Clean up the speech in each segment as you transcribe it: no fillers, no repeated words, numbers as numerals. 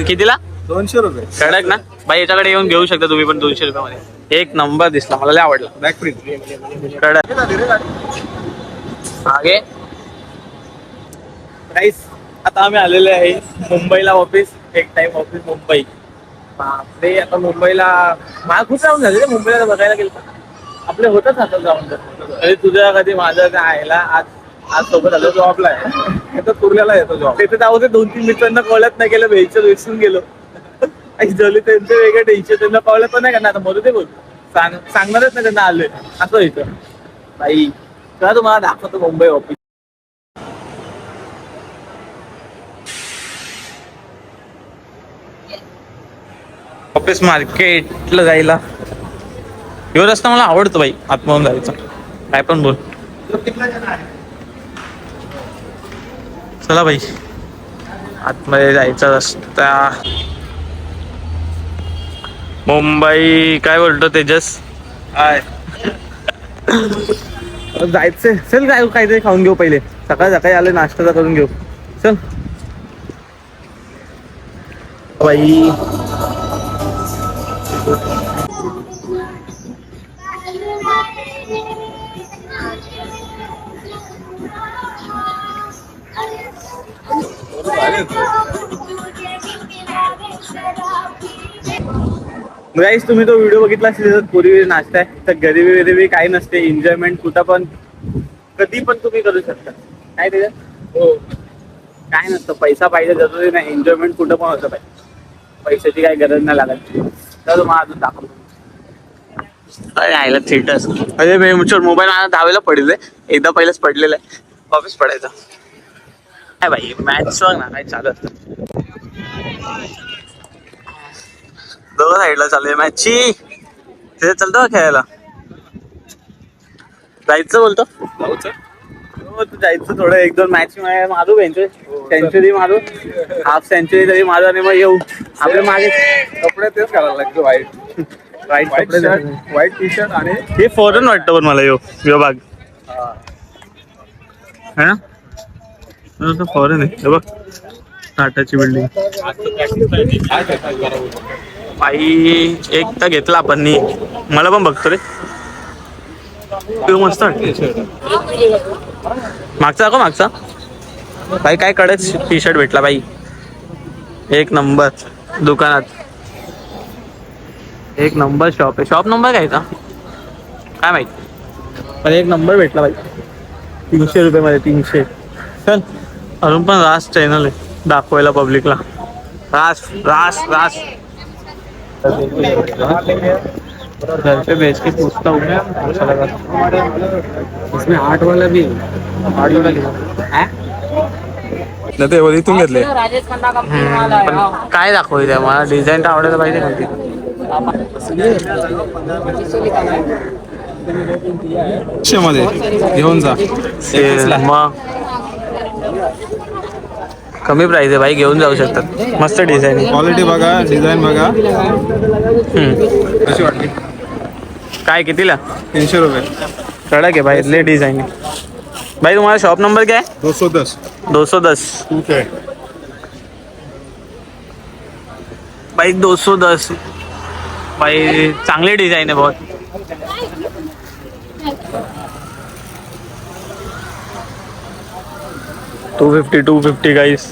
कितीला? 200 रुपये. कडक ना बाई, याच्याकडे येऊन घेऊ शकता तुम्ही पण 200 रुपयामध्ये. एक नंबर दिसला, मला लय आवडला. बॅक प्रिंट कडक. मागे प्राईस. आता आम्ही आलेले आहे मुंबईला ऑफिस. एक टाइम ऑफिस मुंबई. बापरे, आता मुंबईला मला खूप राहून झाले मुंबईला बघायला गेलं. आपले होतच आता जाऊन कधी तुझ्या कधी माझं काय आहे. आज सोबत आलो जॉबला आहे. तर कुर्ल्याला येतो जॉब. तिथे जाऊ दे, 2-3 मित्रांना कळत नाही गेलं, वेळचं विसरून गेलो. झाले त्यांचे वेगळे टेन्शन, त्यांना कळलं पण नाही. आता बोलू दे, बोल सांगणारच नाही त्यांना आलोय असं व्हायचं. बाई तेव्हा तुम्हाला दाखवतो मुंबई ऑफिस. ऑफिस मार्केटला जायला ह्यो रस्ता मला आवडतो बाई, आतमधून जायचा. काय पण बोल. चला बाई, आतमध्ये जायचा रस्ता. मुंबई काय बोलतो तेजस? हाय. जायचंय. चल काय काहीतरी खाऊन घेऊ पहिले. सकाळी आले, नाश्ता करून घेऊ. चल बाई. गाईस, तुम्ही तो व्हिडिओ बघितला असेल. पूर्वी नाश्ता आहे तर गरिबी गरिबी काही नसते. एन्जॉयमेंट कुठं पण कधी पण तुम्ही करू शकता. काय त्याच्यात हो काय नसतं. पैसा पाहिजे जरुरी नाही. एन्जॉयमेंट कुठं पण होतं पाहिजे. पैशाची काही गरज नाही लागत. तर तुम्हाला अजून दाखवतो. राहिला थिएटर. अरे मोबाईल मला 10वेला पडले. एकदा पहिलेच पडलेलं आहे. वापस पडायचा काय भाई. मॅच बघ ना काय चालू असतं. दोन साईडला चालू आहे मॅचची. तिथे चालतो खेळायला. जायचं बोलतो. तू जायचं थोडं 1-2 मॅच मारू. सेंचुरी मारू, हाफ सेंचुरी तरी मारू आणि मग येऊ. आपल्या मागे कपडे तेच घालायला लागतो. व्हाईट टी शर्ट आणि हे फॉरेन वाटतं पण मला यो भाग है ना. फॉरेन आहे हे बघ. टाटाची बिल्डिंग. बाई एक तर घेतला आपण. मला पण बघतो रे. मस्त वाटतं. मागचा बाई काय कडक टी शर्ट भेटला बाई. एक नंबर दुकानात. एक नंबर शॉप आहे. शॉप नंबर काय काय माहिती, पण एक नंबर भेटला बाई. 300 रुपये मध्ये 300. चल अजून पण रास चॅनल आहे दाखवायला पब्लिकला. रास घर पे बेच के पूछता हूँ मैं अच्छा लगा. इसमें 8 वाला भी 8 वाला इथून घेतले. पण काय दाखवू द्या मला. डिझाईन तर आवडायला पाहिजे नव्हती. मध्ये घेऊन जा. मग कमी प्राइस आहे भाई, घेऊन जाऊ शकतात. मस्त डिझाईन आहे. क्वालिटी बघा, डिझाईन बघा. कशी वाटली? काय कितीला? 300 रुपये. कडक आहे भाई, ले डिझाईन आहे भाई. तुम्हाला शॉप नंबर काय? 210. 210 ठीक भाई. 210 भाई. चांगली डिझाईन आहे बहुत. $250 गाईस.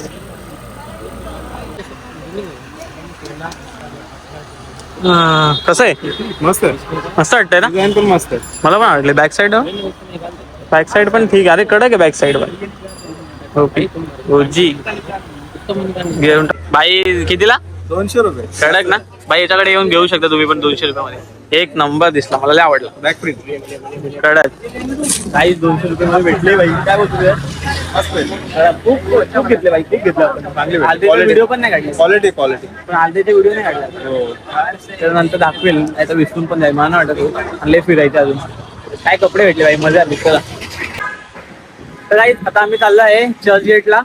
कसं आहे? मस्त वाटतंय ना. डिझाईन पण मस्त आहे. मला पण आवडले. बॅक साईड पण ठीक. अरे कडक आहे बॅक साईड भाई. ओके ओजी घेऊन भाई. कितीला? 200 रुपये. कडक ना भाई, याच्याकडे येऊन घेऊ शकता तुम्ही पण 200 रुपयामध्ये. एक नंबर दिसला, मला लय आवडला. बॅक प्रिंट कडक. काही 200 रुपये भेटले बाई. काय बोलतो खूप घेतले बाई. खूप घेतलं. व्हिडिओ पण नाही काढले. क्वालिटी पण आलतेचे व्हिडिओ नाही काढला. तर नंतर दाखवेल नाही तर विसरून पण जाईल. मला वाटत आणले फिरायचे अजून. काय कपडे भेटले बाई, मजा आली. चला तर काही आता आम्ही चाललो आहे चर्चगेटला.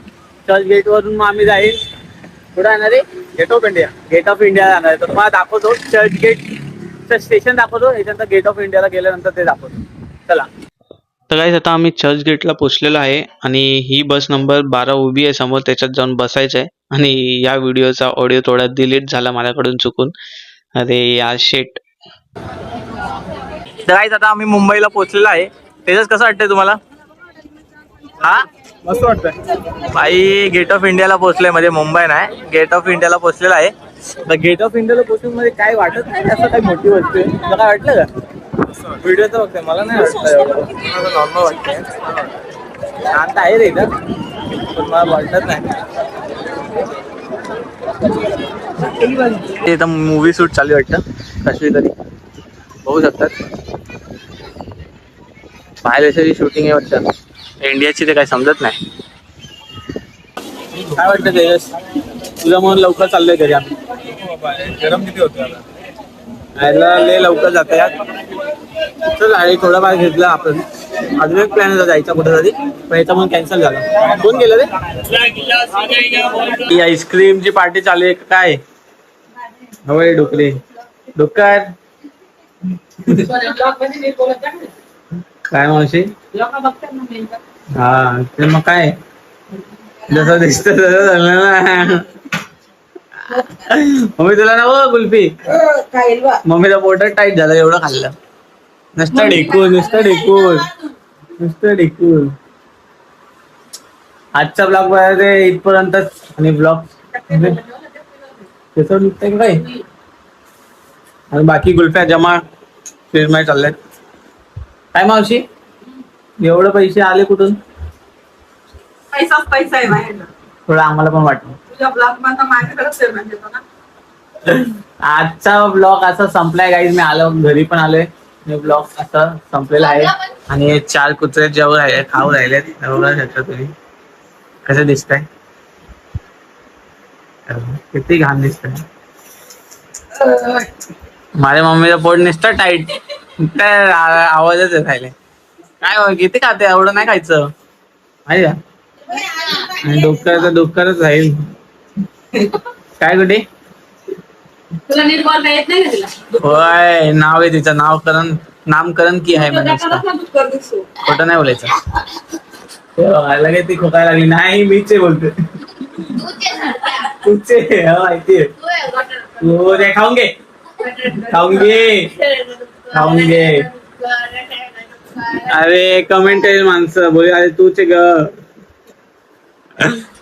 चर्चगेट वरून मग आम्ही जाईल कुठं जाणार आहे? गेट ऑफ इंडिया जाणार आहे. तर तुम्हाला दाखवतो चर्चगेट स्टेशन दाखवतो. याच्यानंतर गेट ऑफ इंडियाला गेल्यानंतर ते दाखवतो. चला तर गाईज आता आम्ही चर्चगेटला पोचलेलो आहे आणि ही बस नंबर 12 उभी आहे समोर, त्याच्यात जाऊन बसायचं आहे. आणि या व्हिडिओचा ऑडिओ थोडा डिलीट झाला माझ्याकडून चुकून. अरे यार शेट. तर guys, आता आम्ही मुंबईला पोहोचलेलो आहे. तेजस कसं वाटतंय तुम्हाला? हा मस्त वाटतंय. भाई गेट ऑफ इंडियाला पोहोचलोय, म्हणजे मुंबई नाही गेट ऑफ इंडियाला पोहोचलेला आहे. तर गेट ऑफ इंडियाला पोहोचून मध्ये काय वाटत नाही असं काही मोठी वस्तू आहे. तुला काय वाटलं का? व्हिडिओ तर बघतोय, मला नाही वाटलं एवढं, नॉर्मल वाटतंय. शांत आहे रे इथं, पण मला वाटत नाही. इथं मूवी शूट चालू आहे वाटतं कसली तरी, बघू शकतात. बाहेर शूटिंग आहे वाटतं इंडियाची, ते काही समजत नाही. काय वाटतं तेजस तुझं म्हणून लवकर चाललोय घरी आम्ही. गरम किती होतं आता? यायला लय लवकर जात यार. चल आणि थोडा वेळ घेतला आपण. अजून एक प्लॅन होता जायचा कुठेतरी, पण याचा म्हणून कॅन्सल झाला. कोण गेलं रे? ही आईस्क्रीमची पार्टी चालू आहे काय? होय डुकरी डुक्कर काय मावशी? हा ते मग काय जसं दिसत तसं झालं ना. मम्मी तुला ना हो कुल्फी, मम्मीला पोटात टाईट झालं एवढं खाल्लं. नुसतं ढेकून नुसतं ढेकून नुसतं ढेकून. आजचा ब्लॉग बघायचं इथपर्यंतच. आणि ब्लॉग त्याचं निघतंय काय, आणि बाकी गुल्फ्या जमा फिरमाय चालल्यात. काय मावशी एवढं पैसे आले कुठून? पैसाच पैसा आहे बाहेर. थोडं आम्हाला पण वाटलं. तुझ्या ब्लॉग मध्ये माझ्याकडेच पेमेंट येतो ना. आजचा ब्लॉग असा संपलाय गाईज. मी आलो घरी पण आलोय. ब्लॉग असा संपलेला आहे. आणि 4 कुत्रे जेव्हा राहिले खाऊ राहिलेत बघा शकता तुम्ही कसं दिसतंय. किती घाण दिसतंय. माझ्या मम्मीचं पोट नुसतं टाईट, आवाजच येत राहिले. काय किती खाते एवढं नाही खायचं आहे का? आणि डोक्याच राहील. काय कुठे? तुला नीट बोलता येत नाही ना तिला? होय नाव आहे तिचं, नामकरण की आहे मैंने उसका. खोटं नाही बोलायचं. लगेच ती खोकायला लागली. नाही मीच बोलते तुझे माहितीये. हो रे खाऊंगे खाऊंगे. अरे कमेंट आहे माणसं बोल. अरे तूच ग.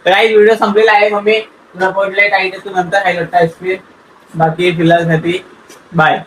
काही व्हिडिओ संपलेला आहे. मम्मी तुला पडले काही तू नंतर खायला आईस्क्रीम. बाकी फिलहाल साठी बाय.